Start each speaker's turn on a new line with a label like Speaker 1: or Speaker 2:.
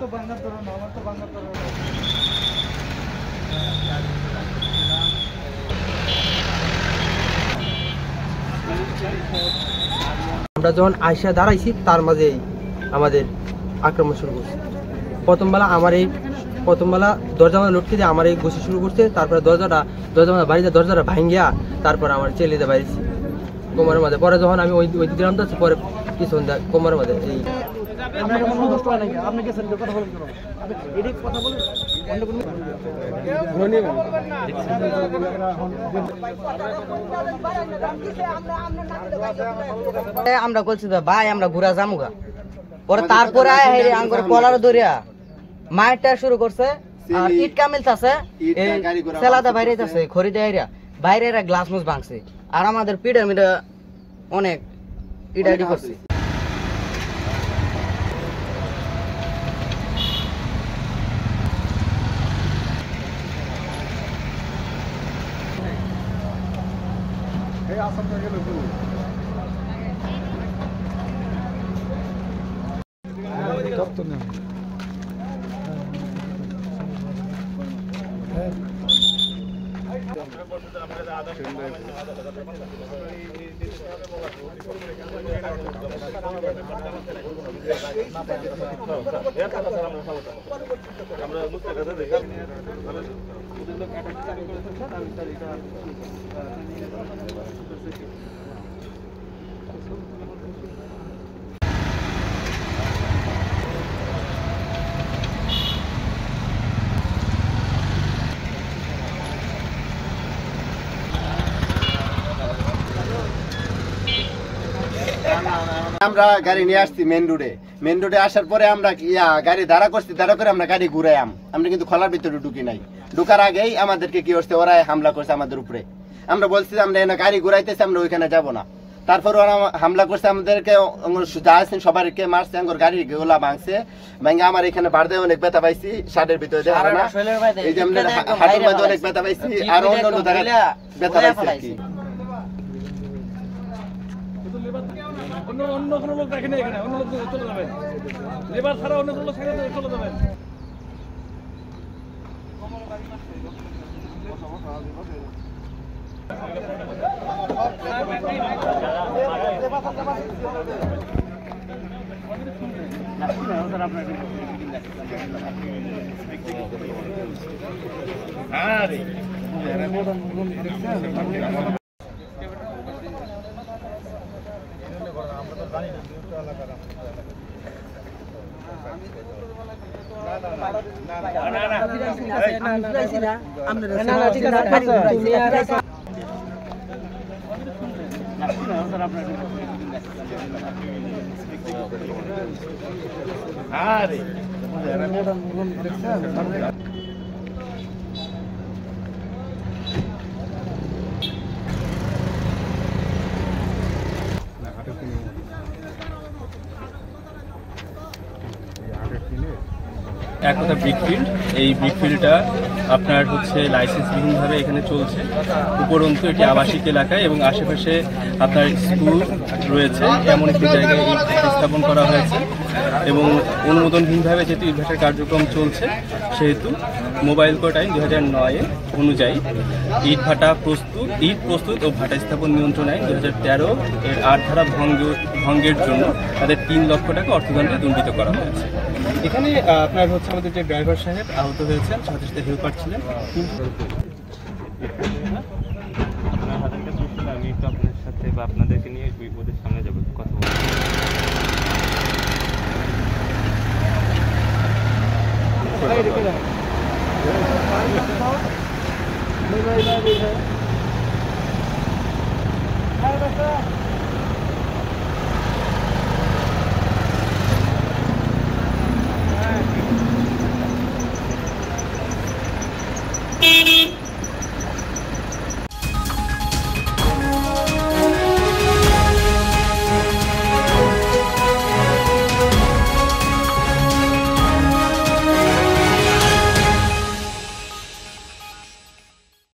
Speaker 1: আমরা যখন আইসা দাঁড়াইছি তার মাঝে আমাদের আক্রমণ শুরু করছে। প্রথম বেলা দরজা লটকে দিয়ে আমার এই গোসি শুরু করছে। তারপরে বাড়িতে দরজাটা ভাঙ্গিয়া তারপর আমার চেলিতে বাইরেছি কোমরের মাঝে। পরে যখন আমি ওই গ্রাম যাচ্ছি পরে পিছন কোমরের মাঝে এই আমরা বলছি ভাই আমরা ঘুরা যামুগা। পরে তারপরে আঙ্গুর কলার ধরিয়া মায়েরটা শুরু করছে। আর ইট কামিল আছে সেলাদা বাইরে আছে খরিদা এরিয়া বাইরে গ্লাস মুস ভাঙছে। আর আমাদের পিঠা মিঠা অনেক ইটাইটি করছে।
Speaker 2: আমরা গাড়ি নিয়ে আসছি মেন রোডে আসার পরে আমরা গাড়ি দাঁড়া করে আমরা গাড়ি ঘুরাইলাম। আমরা কিন্তু খোলার ভিতরে ঢুকি নাই। ঢুকার আগেই আমাদেরকে কি করছে, ওরা হামলা করছে আমাদের উপরে। আমরা বলছি আমরা এখানে গাড়ি ঘুরাইতেছি, আমরা ওইখানে যাবো না। তারপর ওরা হামলা করছে আমাদেরকে, সবাইকে মারছে, আমার গাড়ি গোলা ভাঙছে। ভাঙে আমার এখানে বাড়তে অনেক ব্যথা পাইছি, শার্টের ভিতরে দেখা না, এই যে আমরা হাঁটুর মধ্যে অনেক ব্যথা পাইছি, আর অন্য জায়গায় ব্যথা পাইছি আর কি।
Speaker 3: অন্য কোনো লোক রাখেনি এখানে, অন্য লোক চলে যাবেন, লেবার ছাড়া অন্য কোনো লোক চলে যাবেন। এক কথা ব্রিকফিল্ড, এই ব্রিকফিল্ডটা আপনার হচ্ছে লাইসেন্সবিহীনভাবে এখানে চলছে। উপরন্তু এটি আবাসিক এলাকায় এবং আশেপাশে আপনার স্কুল রয়েছে এমন একটি জায়গায় স্থাপন করা হয়েছে এবং অনুমোদনহীনভাবে যেহেতু ইটভাটার কার্যক্রম চলছে সেহেতু মোবাইল কোড আইন 2009 অনুযায়ী ইট প্রস্তুত ও ভাটা স্থাপন নিয়ন্ত্রণ আইন 2013 এর 8 ধারা ভঙ্গের জন্য তাদের 3 লক্ষ টাকা অর্থদণ্ডে দণ্ডিত করা হয়েছে। এখানে আপনার হচ্ছে আমাদের যে ড্রাইভার সাহেব আহত হয়েছেন, সাথে সাথে হেল্পার ছিলেন। আপনার হাতের কাছে আমি তো আপনার সাথে বা আপনাদেরকে নিয়ে ওদের সামনে যাবো কথা বলবো।